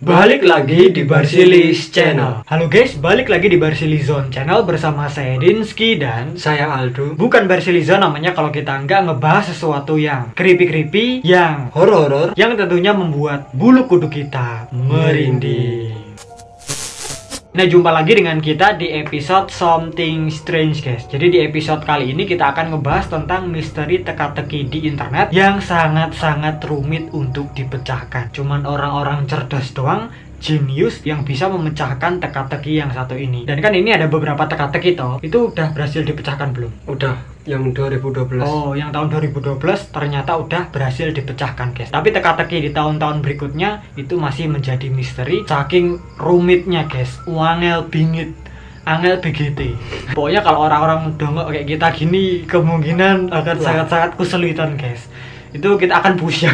Balik lagi di Barsilis Channel. Halo guys, balik lagi di Barsilizon Channel bersama saya Dinsky dan saya Aldo. bukan Barsilizon namanya kalau kita nggak ngebahas sesuatu yang creepy-creepy, yang Horor-horor yang tentunya membuat bulu kuduk kita merinding. Nah, jumpa lagi dengan kita di episode Something Strange guys. Jadi di episode kali ini kita akan ngebahas tentang misteri teka-teki di internet yang sangat-sangat rumit untuk dipecahkan. Cuman orang-orang cerdas doang, genius, yang bisa memecahkan teka-teki yang satu ini. Dan kan ini ada beberapa teka-teki toh. Itu udah berhasil dipecahkan belum? udah yang 2012. Oh, yang tahun 2012 ternyata udah berhasil dipecahkan guys. Tapi teka-teki di tahun-tahun berikutnya itu masih menjadi misteri saking rumitnya guys. Wangel bingit, angel BGT. Pokoknya kalau orang-orang dongok kayak kita gini kemungkinan akan sangat-sangat kesulitan guys. Itu kita akan pusing.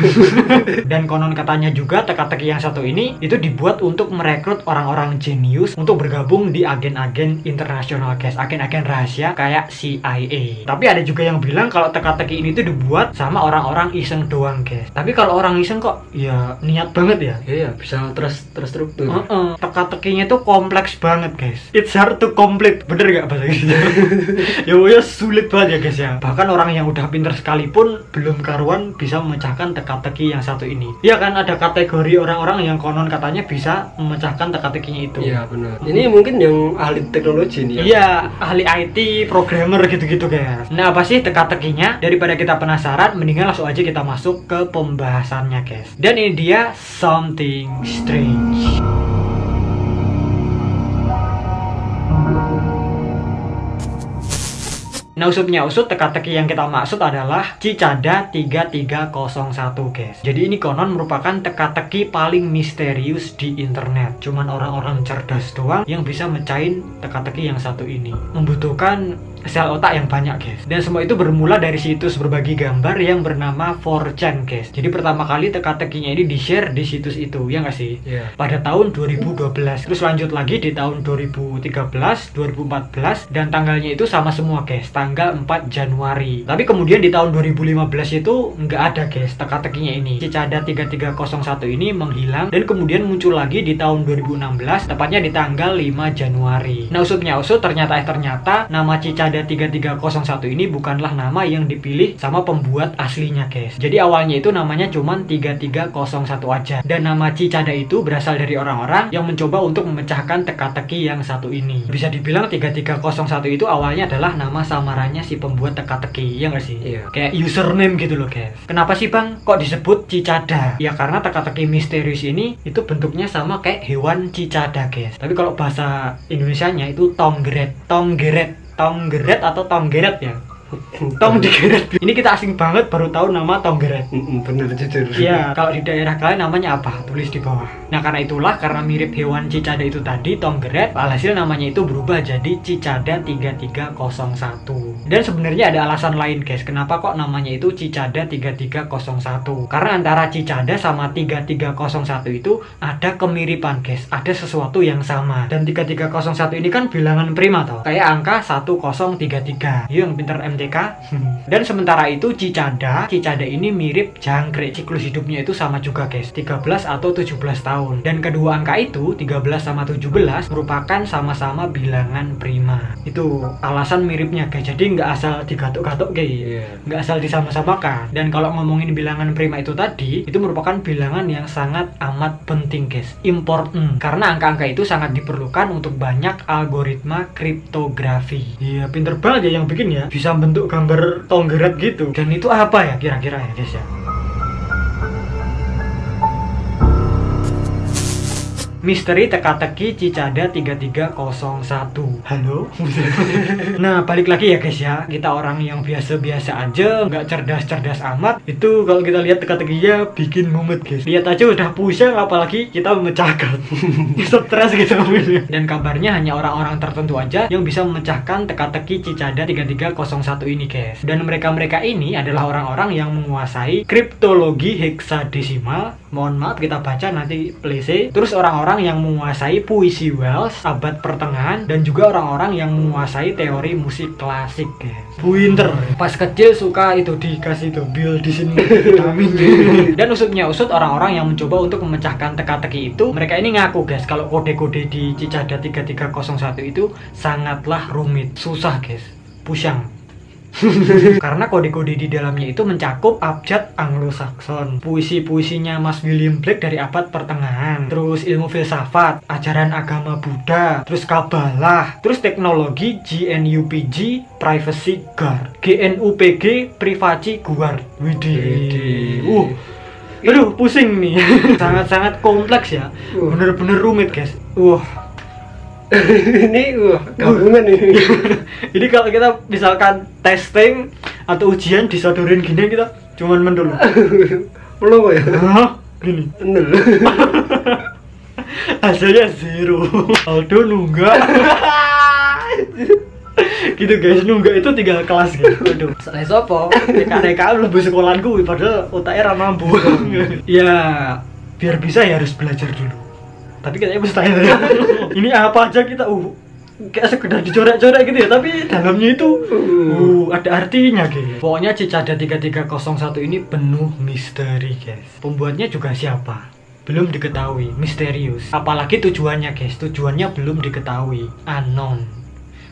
Dan konon katanya juga teka-teki yang satu ini itu dibuat untuk merekrut orang-orang jenius untuk bergabung di agen-agen internasional guys, agen-agen rahasia kayak CIA. Tapi ada juga yang bilang kalau teka-teki ini tuh dibuat sama orang-orang iseng doang guys. Tapi kalau orang iseng kok ya niat banget ya. Iya, bisa terstruktur. Teka-tekinya tuh kompleks banget guys. It's hard to complete. Bener gak bahasa Inggrisnya? Ya sulit banget ya guys ya. Bahkan orang yang udah pinter sekalipun belum karuan bisa memecahkan teka-teki yang satu ini. Ya kan ada kategori orang-orang yang konon katanya bisa memecahkan teka-tekinya itu. Iya benar. Ini mungkin yang ahli teknologi nih ya. Iya, ahli IT, programmer gitu-gitu guys. Nah, apa sih teka-tekinya? Daripada kita penasaran, mendingan langsung aja kita masuk ke pembahasannya guys. Dan ini dia Something Strange. Nah, usutnya usut, teka-teki yang kita maksud adalah Cicada 3301 guys. Jadi ini konon merupakan teka-teki paling misterius di internet. Cuman orang-orang cerdas doang yang bisa mecahin teka-teki yang satu ini. Membutuhkan sel otak yang banyak guys. Dan semua itu bermula dari situs berbagi gambar yang bernama 4chan guys. Jadi pertama kali teka-tekinya ini di-share di situs itu, ya nggak sih? Iya. Pada tahun 2012. Terus lanjut lagi di tahun 2013, 2014, dan tanggalnya itu sama semua guys, tanggal 4 Januari. Tapi kemudian di tahun 2015 itu nggak ada guys teka-tekinya ini. Cicada 3301 ini menghilang dan kemudian muncul lagi di tahun 2016, tepatnya di tanggal 5 Januari. Nah, usutnya usut, ternyata nama Cicada 3301 ini bukanlah nama yang dipilih sama pembuat aslinya guys. Jadi awalnya itu namanya cuman 3301 aja. Dan nama Cicada itu berasal dari orang-orang yang mencoba untuk memecahkan teka-teki yang satu ini. Bisa dibilang 3301 itu awalnya adalah nama samarannya si pembuat teka-teki, ya nggak sih? Iya. Kayak username gitu loh guys. Kenapa sih bang kok disebut Cicada? Ya karena teka-teki misterius ini itu bentuknya sama kayak hewan cicada guys. Tapi kalau bahasa Indonesianya itu tonggeret atau tonggeret ya. Tong digeret. Ini kita asing banget baru tahu nama tonggeret. Bener jujur. Iya, kalau di daerah kalian namanya apa? Tulis di bawah. Nah, karena itulah, karena mirip hewan cicada itu tadi, tonggeret, alhasil namanya itu berubah jadi Cicada 3301. Dan sebenarnya ada alasan lain guys, kenapa kok namanya itu Cicada 3301. Karena antara Cicada sama 3301 itu ada kemiripan guys, ada sesuatu yang sama. Dan 3301 ini kan bilangan prima toh, kayak angka 1033. Yang pinter MTK. Dan sementara itu Cicada ini mirip jangkrik. Siklus hidupnya itu sama juga guys, 13 atau 17 tahun. Dan kedua angka itu 13 sama 17 merupakan sama-sama bilangan prima. Itu alasan miripnya guys. Jadi nggak asal digatuk-gatuk guys, nggak asal disama-samakan. Dan kalau ngomongin bilangan prima itu tadi, itu merupakan bilangan yang sangat amat penting guys, important. Karena angka-angka itu sangat diperlukan untuk banyak algoritma kriptografi. Iya, pinter banget ya yang bikin ya, bisa bentuk gambar tonggeret gitu. Dan itu apa ya kira-kira ya guys ya? Misteri teka-teki Cicada 3301. Halo? Nah, balik lagi ya guys ya. Kita orang yang biasa-biasa aja, nggak cerdas-cerdas amat. Itu kalau kita lihat teka-tekinya bikin mumet guys. Lihat aja udah pusing, apalagi kita memecahkan. Stres gitu. Dan kabarnya hanya orang-orang tertentu aja yang bisa memecahkan teka-teki Cicada 3301 ini guys. Dan mereka-mereka ini adalah orang-orang yang menguasai kriptologi heksadesimal. Mohon maaf kita baca nanti plese. Terus orang-orang orang-orang yang menguasai puisi Welsh abad pertengahan dan juga orang-orang yang menguasai teori musik klasik guys. Pinter. Pas kecil suka itu dikasih tuh bil di sini vitamin. Dan usutnya usut orang-orang yang mencoba untuk memecahkan teka-teki itu, mereka ini ngaku guys kalau kode-kode di Cicada 3301 itu sangatlah rumit, susah guys, pusang. Karena kode-kode di dalamnya itu mencakup abjad Anglo-Saxon, puisi-puisinya Mas William Blake dari abad pertengahan, terus ilmu filsafat, ajaran agama Buddha, terus Kabalah, terus teknologi GNUPG Privacy Guard, GNUPG Privacy Guard. Widih. Aduh, pusing nih. Sangat-sangat kompleks ya. Bener-bener rumit guys. Ini gabungan ini. Jadi kalau kita misalkan testing atau ujian disodorin gini, kita cuman mendul. Belum ya? Gini. Nol. Hasilnya 0. Aldo nunggak. Gitu guys, nunggak itu 3 kelas gitu. Aduh, saya sopo. Neka lebih sekolahanku padahal otaknya mampu. Ya, biar bisa ya harus belajar dulu. Tapi kayaknya mustahil ya. Ini apa aja kita kayak sekedar dicoret-coret gitu ya, tapi dalamnya itu ada artinya guys. Pokoknya Cicada 3301 ini penuh misteri guys. Pembuatnya juga siapa? Belum diketahui, misterius. Apalagi tujuannya guys, tujuannya belum diketahui, unknown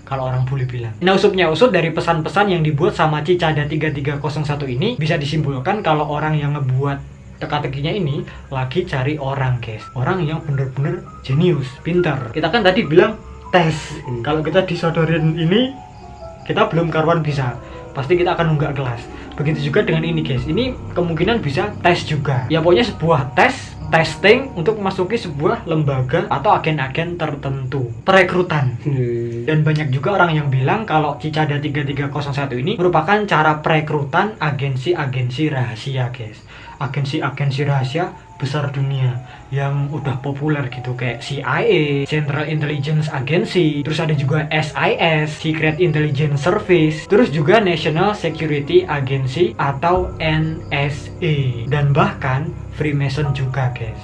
kalau orang boleh bilang. Nah, usupnya usut dari pesan-pesan yang dibuat sama Cicada 3301 ini bisa disimpulkan kalau orang yang ngebuat teka-tekinya ini lagi cari orang guys, orang yang bener-bener jenius, pintar. Kita kan tadi bilang tes, kalau kita disodorin ini kita belum karuan bisa, pasti kita akan nunggak kelas. Begitu juga dengan ini guys, ini kemungkinan bisa tes juga. Ya pokoknya sebuah testing untuk memasuki sebuah lembaga atau agen-agen tertentu, perekrutan. Dan banyak juga orang yang bilang kalau Cicada 3301 ini merupakan cara perekrutan agensi-agensi rahasia guys. Agensi-agensi rahasia besar dunia yang udah populer gitu, kayak CIA, Central Intelligence Agency, terus ada juga SIS, Secret Intelligence Service, terus juga National Security Agency atau NSA, dan bahkan Freemason juga guys.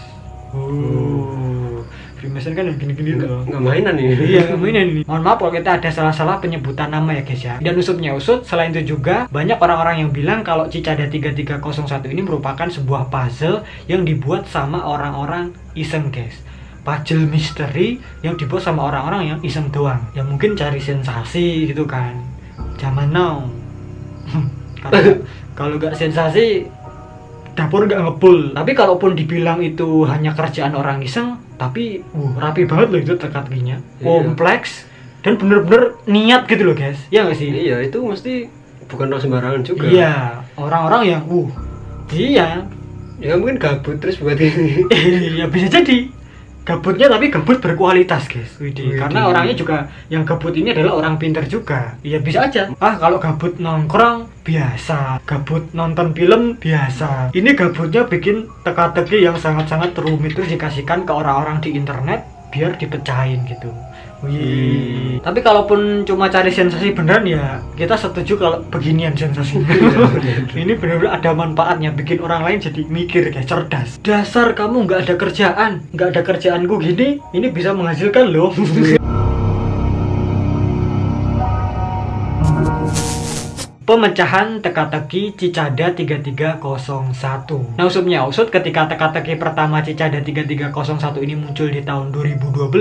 Freemason kan yang gini-gini tuh. Nggak mainan ini. Iya, nggak mainan ini. Mohon maaf kalau kita ada salah-salah penyebutan nama ya guys ya. Dan usutnya usut, selain itu juga banyak orang-orang yang bilang kalau Cicada 3301 ini merupakan sebuah puzzle yang dibuat sama orang-orang iseng guys. Puzzle misteri yang dibuat sama orang-orang yang iseng doang, yang mungkin cari sensasi gitu kan. Zaman now. Kalau nggak sensasi, dapur nggak ngebul. Tapi kalaupun dibilang itu hanya kerjaan orang iseng, tapi rapi banget loh itu teka-tekinya, kompleks dan bener-bener niat gitu loh guys. Ya nggak sih? Iya, itu mesti bukan orang sembarangan juga. Iya, orang-orang yang iya ya mungkin gabut terus buat ini. Iya, bisa jadi gabutnya, tapi gabut berkualitas guys. Karena orangnya juga yang gabut ini adalah orang pintar juga. Iya, bisa aja. Kalau gabut nongkrong biasa, gabut nonton film biasa. Ini gabutnya bikin teka-teki yang sangat-sangat rumit terus dikasihkan ke orang-orang di internet biar dipecahin gitu. Tapi kalaupun cuma cari sensasi beneran ya kita setuju kalau beginian sensasinya. Ini bener-bener ada manfaatnya, bikin orang lain jadi mikir kayak cerdas. Dasar kamu nggak ada kerjaanku gini, ini bisa menghasilkan loh. Pemecahan teka-teki Cicada 3301. Nah, usutnya usut, ketika teka-teki pertama Cicada 3301 ini muncul di tahun 2012,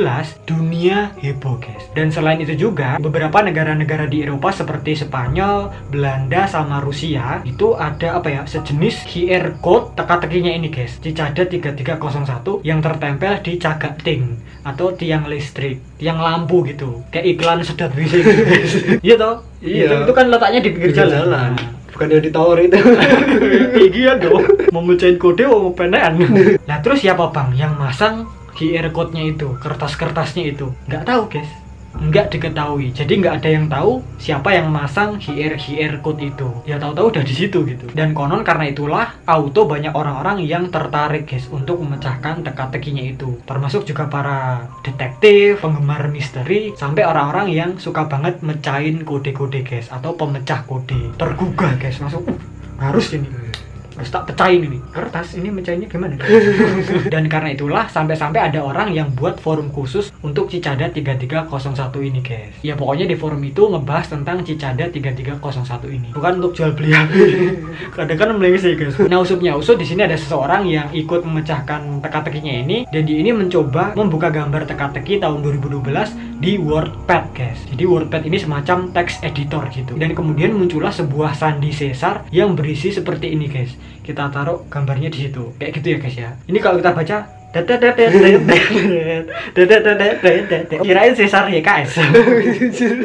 dunia heboh guys. Dan selain itu juga beberapa negara-negara di Eropa seperti Spanyol, Belanda sama Rusia itu ada sejenis QR code teka-tekinya ini guys, Cicada 3301, yang tertempel di cagak ting atau tiang listrik, tiang lampu gitu, kayak iklan sedot WC gitu guys. Iya toh? Iya. Itu kan letaknya di pinggir jalan. Bukan yang di tower itu. Iya dong. Mau mecahin kode mau penean. Nah, terus siapa bang yang masang QR code-nya itu, kertas-kertasnya itu? Nggak tahu guys. Nggak diketahui. Jadi nggak ada yang tahu siapa yang masang QR code itu. Ya tahu-tahu udah di situ gitu. Dan konon karena itulah auto banyak orang-orang yang tertarik guys untuk memecahkan teka-tekinya itu. Termasuk juga para detektif, penggemar misteri, sampai orang-orang yang suka banget mecahin kode-kode guys, atau pemecah kode. Tergugah guys, langsung harus ini. Terus tak pecahin ini kertas, ini mecahinnya gimana? Dan karena itulah sampai-sampai ada orang yang buat forum khusus untuk Cicada 3301 ini guys. Ya pokoknya di forum itu ngebahas tentang Cicada 3301 ini. Bukan untuk jual beli HP. Kadang kan melengsih guys. Nah usutnya usut, di sini ada seseorang yang ikut memecahkan teka-tekinya ini, dan dia ini mencoba membuka gambar teka-teki tahun 2012 di WordPad guys. Jadi WordPad ini semacam text editor gitu. Dan kemudian muncullah sebuah sandi Caesar yang berisi seperti ini guys. Kita taruh gambarnya di situ. Kayak gitu ya guys ya. Ini kalau kita baca kirain Caesar YKS.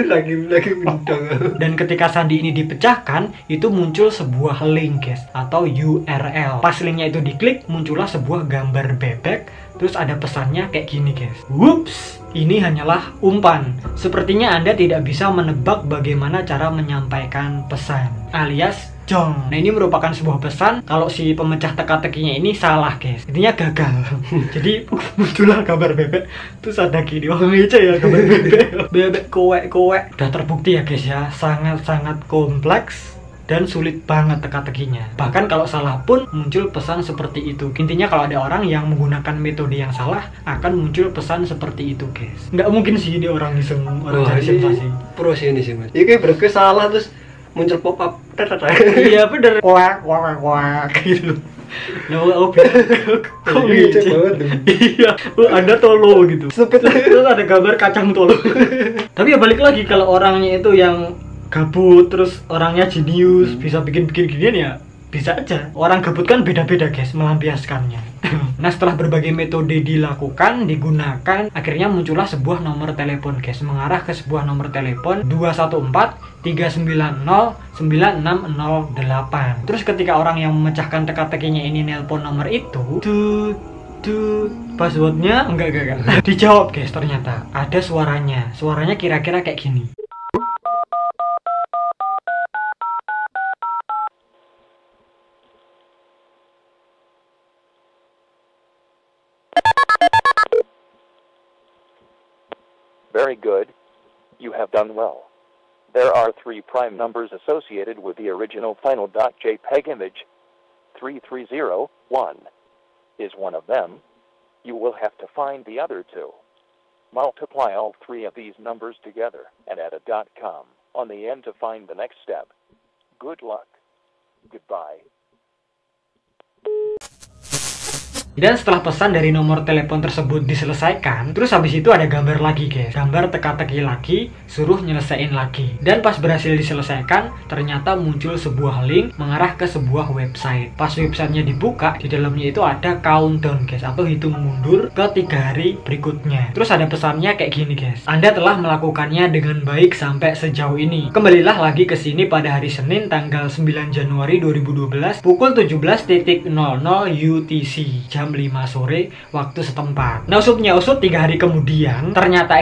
lagi bintang. Dan ketika sandi ini dipecahkan, itu muncul sebuah link guys, atau URL. Pas linknya itu diklik, muncullah sebuah gambar bebek. Terus ada pesannya kayak gini guys. Whoops, ini hanyalah umpan. Sepertinya Anda tidak bisa menebak bagaimana cara menyampaikan pesan, alias jong. Nah ini merupakan sebuah pesan kalau si pemecah teka-tekinya ini salah guys. Intinya gagal. Jadi muncullah gambar bebek. Terus ada gini, wah ngece ya gambar bebek. Bebek kowek. Udah terbukti ya guys ya, sangat-sangat kompleks dan sulit banget teka-tekinya. Bahkan kalau salah pun muncul pesan seperti itu. Intinya kalau ada orang yang menggunakan metode yang salah, akan muncul pesan seperti itu guys. Nggak mungkin sih ini orang iseng, orang cari sensasi. Pro sih ini sih mas. Ini kayak berarti salah terus muncul pop up. Iya bener. Kuak gitu. Nah, kok ngece banget tuh. Iya, Anda tolo gitu. Terus ada gambar kacang tolo. Tapi ya balik lagi, kalau orangnya itu yang gabut, terus orangnya jenius, bisa bikin ginian ya bisa aja. Orang gabut kan beda-beda guys melampiaskannya. Nah setelah berbagai metode dilakukan, digunakan, akhirnya muncullah sebuah nomor telepon guys, mengarah ke sebuah nomor telepon 214-390-9608. Terus ketika orang yang memecahkan teka-tekinya ini nelpon nomor itu, passwordnya enggak dijawab guys. Ternyata ada suaranya kira-kira kayak gini. Very good. You have done well. There are 3 prime numbers associated with the original final .jpeg image. 3301 is one of them. You will have to find the other 2. Multiply all 3 of these numbers together and add a .com on the end to find the next step. Good luck. Goodbye. Dan setelah pesan dari nomor telepon tersebut diselesaikan, terus habis itu ada gambar lagi guys, gambar teka-teki lagi, suruh nyelesain lagi. Dan pas berhasil diselesaikan, ternyata muncul sebuah link mengarah ke sebuah website. Pas websitenya dibuka, di dalamnya itu ada countdown guys, atau hitung mundur ke 3 hari berikutnya. Terus ada pesannya kayak gini guys, Anda telah melakukannya dengan baik sampai sejauh ini. Kembalilah lagi ke sini pada hari Senin tanggal 9 Januari 2012 pukul 17.00 UTC, jam 5 sore waktu setempat. Nah usutnya usut, 3 hari kemudian ternyata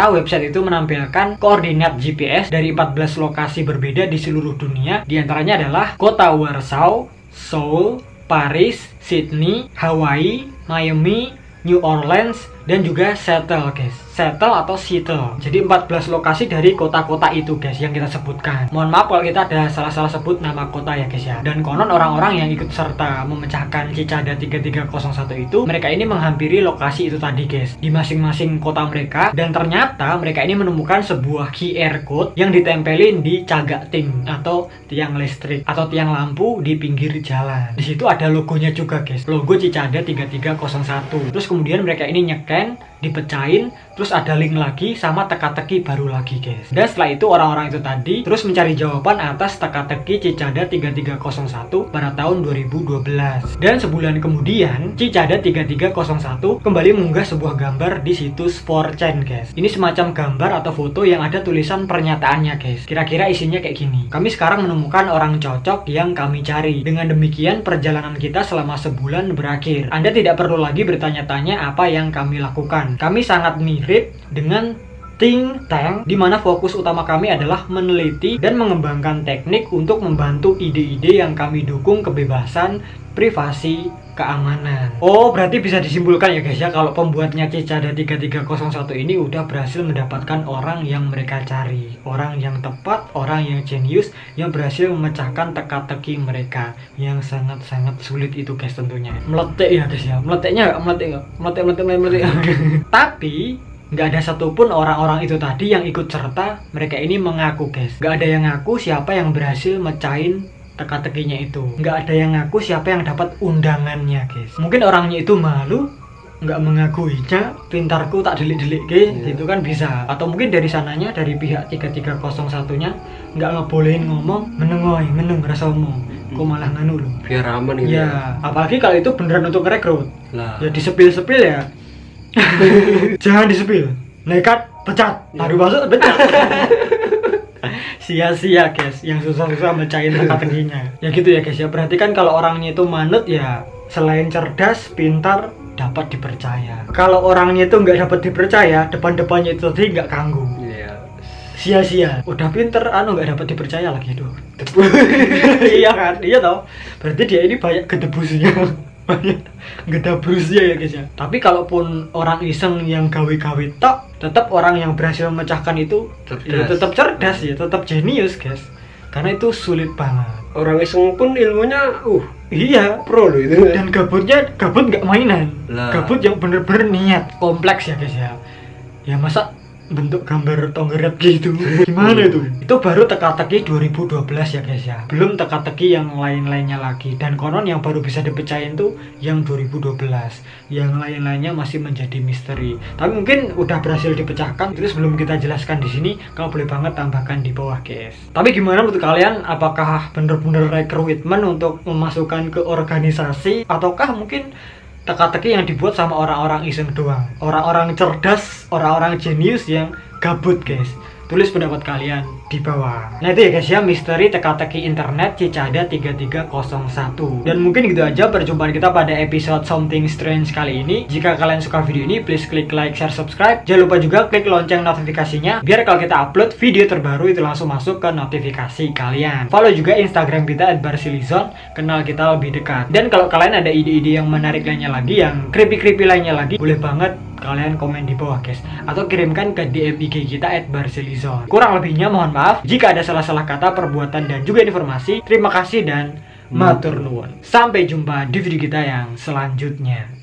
website itu menampilkan koordinat GPS dari 14 lokasi berbeda di seluruh dunia. Di antaranya adalah kota Warsaw, Seoul, Paris, Sydney, Hawaii, Miami, New Orleans, dan juga Seattle guys. Seattle atau Seattle. Jadi 14 lokasi dari kota-kota itu guys yang kita sebutkan. Mohon maaf kalau kita ada salah-salah sebut nama kota ya guys ya. Dan konon orang-orang yang ikut serta memecahkan Cicada 3301 itu, mereka ini menghampiri lokasi itu tadi guys, di masing-masing kota mereka. Dan ternyata mereka ini menemukan sebuah QR code yang ditempelin di cagak ting atau tiang listrik atau tiang lampu di pinggir jalan. Di situ ada logonya juga guys, logo Cicada 3301. Terus kemudian mereka ini nyeken, dipecahin, terus ada link lagi sama teka-teki baru lagi guys. Dan setelah itu orang-orang itu tadi terus mencari jawaban atas teka-teki Cicada 3301 pada tahun 2012. Dan sebulan kemudian Cicada 3301 kembali mengunggah sebuah gambar di situs 4chan guys. Ini semacam gambar atau foto yang ada tulisan pernyataannya guys. Kira-kira isinya kayak gini: kami sekarang menemukan orang cocok yang kami cari. Dengan demikian perjalanan kita selama sebulan berakhir. Anda tidak perlu lagi bertanya-tanya apa yang kami lakukan. Kami sangat mirip dengan think tank di mana fokus utama kami adalah meneliti dan mengembangkan teknik untuk membantu ide-ide yang kami dukung kebebasan, privasi, keamanan. Oh, berarti bisa disimpulkan ya guys ya, kalau pembuatnya Cicada 3301 ini udah berhasil mendapatkan orang yang mereka cari, orang yang tepat, orang yang jenius, yang berhasil memecahkan teka-teki mereka yang sangat-sangat sulit itu guys tentunya. Meletek ya guys ya, meleteknya meletek. Tapi nggak ada satupun orang-orang itu tadi yang ikut serta mereka ini mengaku guys. Nggak ada yang ngaku siapa yang berhasil mecahin teka-tekinya itu. Nggak ada yang ngaku siapa yang dapat undangannya guys. Mungkin orangnya itu malu, nggak mengakuinya, pintarku tak delik-delik gitu kan bisa. Atau mungkin dari sananya, dari pihak 3301 nya nggak ngebolehin ngomong, meneng rasa omong, kok malah nganu loh biar aman gitu ya. Apalagi kalau itu beneran untuk ngerekrut lah. ya, disepil-sepil ya. Jangan disepil, nekat pecat, taruh masuk pecat. Sia-sia guys, yang susah-susah mecahin teka-tekinya. Ya gitu ya guys ya. Berarti kan kalau orangnya itu manut ya, selain cerdas, pintar, dapat dipercaya. Kalau orangnya itu nggak dapat dipercaya, depan-depannya itu tadi nggak kanggu. Iya. Sia-sia. Udah pinter, nggak dapat dipercaya lagi tuh. Iya kan, iya toh. Berarti dia ini banyak gedebusnya. Banyak gedabrusnya ya guys ya. Tapi kalaupun orang iseng yang gawe-gawe tok, tetap orang yang berhasil memecahkan itu ya tetap cerdas ya, tetap jenius guys. Karena itu sulit banget. Orang iseng pun ilmunya Iya, pro loh itu. dan gabut nggak mainan lah. Gabut yang bener-bener niat. Kompleks ya guys ya. Ya masa bentuk gambar tonggeret gitu gimana itu baru teka-teki 2012 ya guys ya, belum teka-teki yang lain-lainnya lagi. Dan konon yang baru bisa dipecahin tuh yang 2012, yang lain-lainnya masih menjadi misteri. Tapi mungkin udah berhasil dipecahkan, terus belum kita jelaskan di sini. Kalau boleh banget tambahkan di bawah guys. Tapi gimana menurut kalian, apakah bener-bener rekrutmen untuk memasukkan ke organisasi, ataukah mungkin teka-teki yang dibuat sama orang-orang iseng doang, orang-orang cerdas, orang-orang jenius yang gabut guys? Tulis pendapat kalian di bawah. Nah itu ya guys ya, misteri teka-teki internet Cicada 3301. Dan mungkin gitu aja perjumpaan kita pada episode Something Strange kali ini. Jika kalian suka video ini, please klik like, share, subscribe. Jangan lupa juga klik lonceng notifikasinya, biar kalau kita upload video terbaru itu langsung masuk ke notifikasi kalian. Follow juga Instagram kita @barsilizon, kenal kita lebih dekat. Dan kalau kalian ada ide-ide yang menarik lainnya lagi, yang creepy-creepy lainnya lagi, boleh banget kalian komen di bawah guys, atau kirimkan ke DM IG kita @barsilizon. Kurang lebihnya mohon maaf jika ada salah-salah kata, perbuatan, dan juga informasi. Terima kasih dan matur nuwun. Sampai jumpa di video kita yang selanjutnya.